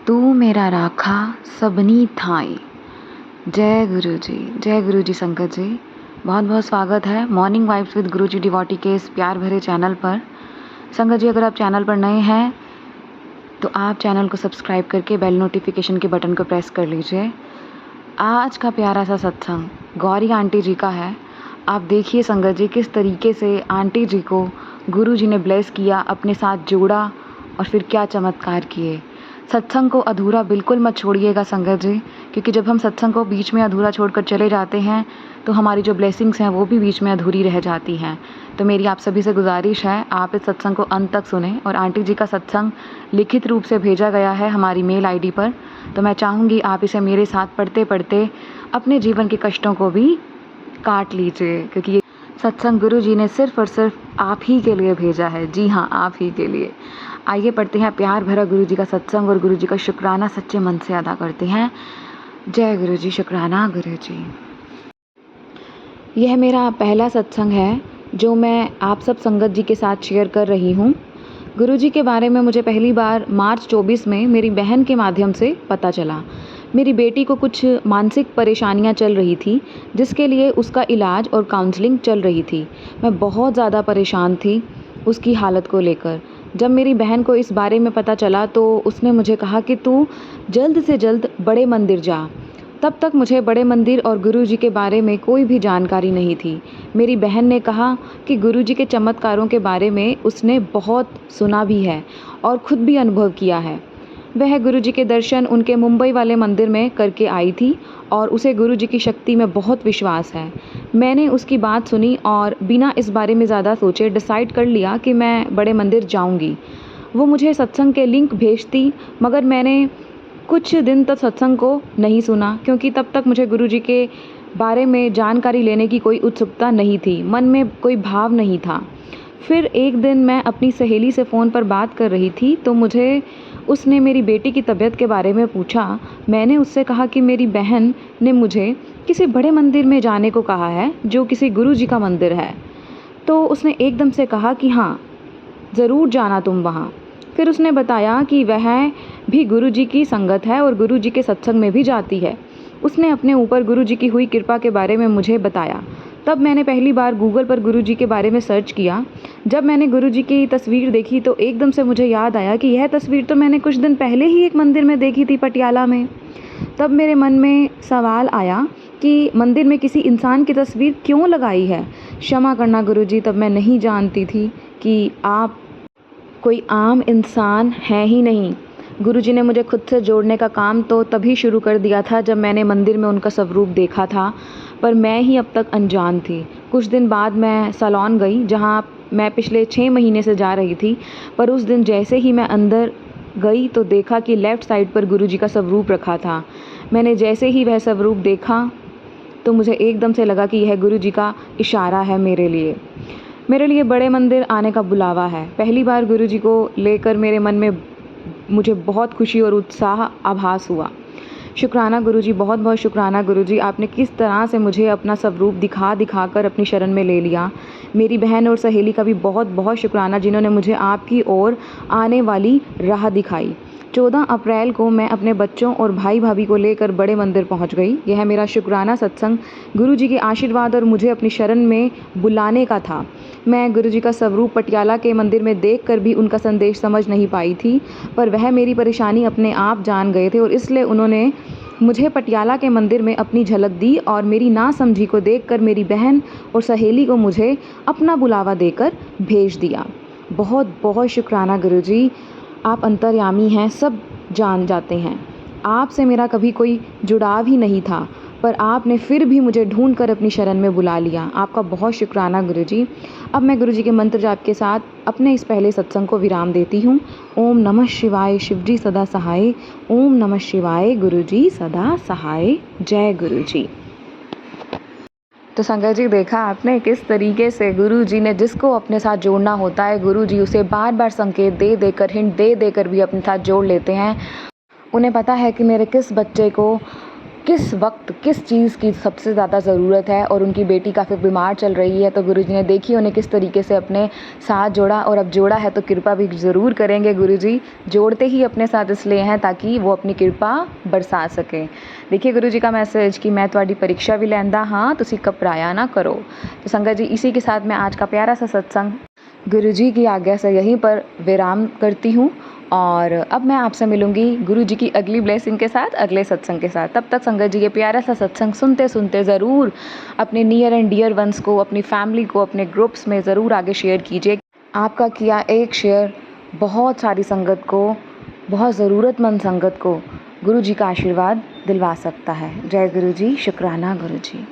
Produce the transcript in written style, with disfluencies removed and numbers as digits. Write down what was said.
तू मेरा राखा सबनी थाई। जय गुरु जी संगत जी। बहुत बहुत स्वागत है morning vibes with Guru ji devotee के इस प्यार भरे चैनल पर। संगत जी, अगर आप चैनल पर नए हैं तो आप चैनल को सब्सक्राइब करके बेल नोटिफिकेशन के बटन को प्रेस कर लीजिए। आज का प्यारा सा सत्संग गौरी आंटी जी का है। आप देखिए संगत जी, किस तरीके से आंटी जी को गुरु जी ने ब्लेस किया, अपने साथ जोड़ा और फिर क्या चमत्कार किए। सत्संग को अधूरा बिल्कुल मत छोड़िएगा संगत जी, क्योंकि जब हम सत्संग को बीच में अधूरा छोड़कर चले जाते हैं तो हमारी जो ब्लेसिंग्स हैं वो भी बीच में अधूरी रह जाती हैं। तो मेरी आप सभी से गुजारिश है, आप इस सत्संग को अंत तक सुने। और आंटी जी का सत्संग लिखित रूप से भेजा गया है हमारी मेल आईडी पर, तो मैं चाहूँगी आप इसे मेरे साथ पढ़ते पढ़ते अपने जीवन के कष्टों को भी काट लीजिए, क्योंकि ये सत्संग गुरु जी ने सिर्फ और सिर्फ आप ही के लिए भेजा है। जी हाँ, आप ही के लिए। आइए पढ़ते हैं प्यार भरा गुरु जी का सत्संग और गुरु जी का शुक्राना सच्चे मन से अदा करते हैं। जय गुरु जी, शुक्राना गुरु जी। यह मेरा पहला सत्संग है जो मैं आप सब संगत जी के साथ शेयर कर रही हूँ। गुरु जी के बारे में मुझे पहली बार मार्च 24 में मेरी बहन के माध्यम से पता चला। मेरी बेटी को कुछ मानसिक परेशानियां चल रही थी, जिसके लिए उसका इलाज और काउंसलिंग चल रही थी। मैं बहुत ज़्यादा परेशान थी उसकी हालत को लेकर। जब मेरी बहन को इस बारे में पता चला तो उसने मुझे कहा कि तू जल्द से जल्द बड़े मंदिर जा। तब तक मुझे बड़े मंदिर और गुरु जी के बारे में कोई भी जानकारी नहीं थी। मेरी बहन ने कहा कि गुरु जी के चमत्कारों के बारे में उसने बहुत सुना भी है और खुद भी अनुभव किया है। वह गुरु जी के दर्शन उनके मुंबई वाले मंदिर में करके आई थी और उसे गुरु जी की शक्ति में बहुत विश्वास है। मैंने उसकी बात सुनी और बिना इस बारे में ज़्यादा सोचे डिसाइड कर लिया कि मैं बड़े मंदिर जाऊंगी। वो मुझे सत्संग के लिंक भेजती, मगर मैंने कुछ दिन तक सत्संग को नहीं सुना, क्योंकि तब तक मुझे गुरु जी के बारे में जानकारी लेने की कोई उत्सुकता नहीं थी, मन में कोई भाव नहीं था। फिर एक दिन मैं अपनी सहेली से फ़ोन पर बात कर रही थी तो मुझे उसने मेरी बेटी की तबीयत के बारे में पूछा। मैंने उससे कहा कि मेरी बहन ने मुझे किसी बड़े मंदिर में जाने को कहा है जो किसी गुरु जी का मंदिर है। तो उसने एकदम से कहा कि हाँ, ज़रूर जाना तुम वहाँ। फिर उसने बताया कि वह भी गुरु जी की संगत है और गुरु जी के सत्संग में भी जाती है। उसने अपने ऊपर गुरु जी की हुई कृपा के बारे में मुझे बताया। तब मैंने पहली बार गूगल पर गुरु जी के बारे में सर्च किया। जब मैंने गुरु जी की तस्वीर देखी तो एकदम से मुझे याद आया कि यह तस्वीर तो मैंने कुछ दिन पहले ही एक मंदिर में देखी थी, पटियाला में। तब मेरे मन में सवाल आया कि मंदिर में किसी इंसान की तस्वीर क्यों लगाई है। क्षमा करना गुरु जी, तब मैं नहीं जानती थी कि आप कोई आम इंसान हैं ही नहीं। गुरु जी ने मुझे खुद से जोड़ने का काम तो तभी शुरू कर दिया था जब मैंने मंदिर में उनका स्वरूप देखा था, पर मैं ही अब तक अनजान थी। कुछ दिन बाद मैं सलोन गई, जहां मैं पिछले 6 महीने से जा रही थी। पर उस दिन जैसे ही मैं अंदर गई तो देखा कि लेफ़्ट साइड पर गुरु जी का स्वरूप रखा था। मैंने जैसे ही वह स्वरूप देखा तो मुझे एकदम से लगा कि यह गुरु जी का इशारा है मेरे लिए बड़े मंदिर आने का बुलावा है। पहली बार गुरु जी को लेकर मेरे मन में मुझे बहुत खुशी और उत्साह आभास हुआ। शुक्राना गुरु जी, बहुत बहुत शुक्राना गुरु जी। आपने किस तरह से मुझे अपना स्वरूप दिखा कर अपनी शरण में ले लिया। मेरी बहन और सहेली का भी बहुत बहुत शुक्राना, जिन्होंने मुझे आपकी ओर आने वाली राह दिखाई। 14 अप्रैल को मैं अपने बच्चों और भाई भाभी को लेकर बड़े मंदिर पहुंच गई। यह मेरा शुक्राना सत्संग गुरु जी के आशीर्वाद और मुझे अपनी शरण में बुलाने का था। मैं गुरु जी का स्वरूप पटियाला के मंदिर में देखकर भी उनका संदेश समझ नहीं पाई थी, पर वह मेरी परेशानी अपने आप जान गए थे और इसलिए उन्होंने मुझे पटियाला के मंदिर में अपनी झलक दी और मेरी नासमझी को देखकर मेरी बहन और सहेली को मुझे अपना बुलावा देकर भेज दिया। बहुत बहुत शुक्राना गुरु जी। आप अंतर्यामी हैं, सब जान जाते हैं। आपसे मेरा कभी कोई जुड़ाव ही नहीं था, पर आपने फिर भी मुझे ढूंढ कर अपनी शरण में बुला लिया। आपका बहुत शुक्राना गुरु जी। अब मैं गुरु जी के मंत्र जाप के साथ अपने इस पहले सत्संग को विराम देती हूँ। ओम नमः शिवाय, शिव जी सदा सहाय। ओम नमः शिवाय, गुरु जी सदा सहाय। जय गुरु जी। तो संगत जी, देखा आपने किस तरीके से गुरु जी ने जिसको अपने साथ जोड़ना होता है, गुरु जी उसे बार बार संकेत दे देकर, हिंट दे देकर भी अपने साथ जोड़ लेते हैं। उन्हें पता है कि मेरे किस बच्चे को किस वक्त किस चीज़ की सबसे ज़्यादा ज़रूरत है, और उनकी बेटी काफ़ी बीमार चल रही है, तो गुरुजी ने देखिए उन्हें किस तरीके से अपने साथ जोड़ा, और अब जोड़ा है तो कृपा भी ज़रूर करेंगे गुरुजी। जोड़ते ही अपने साथ इसलिए हैं ताकि वो अपनी कृपा बरसा सकें। देखिए गुरुजी का मैसेज कि मैं तुम्हारी परीक्षा भी लैंदा हाँ, तुसी घबराया ना करो। तो संगत जी, इसी के साथ मैं आज का प्यारा सा सत्संग गुरुजी की आज्ञा से यहीं पर विराम करती हूँ, और अब मैं आपसे मिलूंगी गुरुजी की अगली ब्लेसिंग के साथ, अगले सत्संग के साथ। तब तक संगत जी, ये प्यारा सा सत्संग सुनते सुनते ज़रूर अपने नियर एंड डियर वंस को, अपनी फैमिली को, अपने ग्रुप्स में ज़रूर आगे शेयर कीजिए। आपका किया एक शेयर बहुत सारी संगत को, बहुत ज़रूरतमंद संगत को गुरुजी का आशीर्वाद दिलवा सकता है। जय गुरुजी, शुक्राना गुरुजी।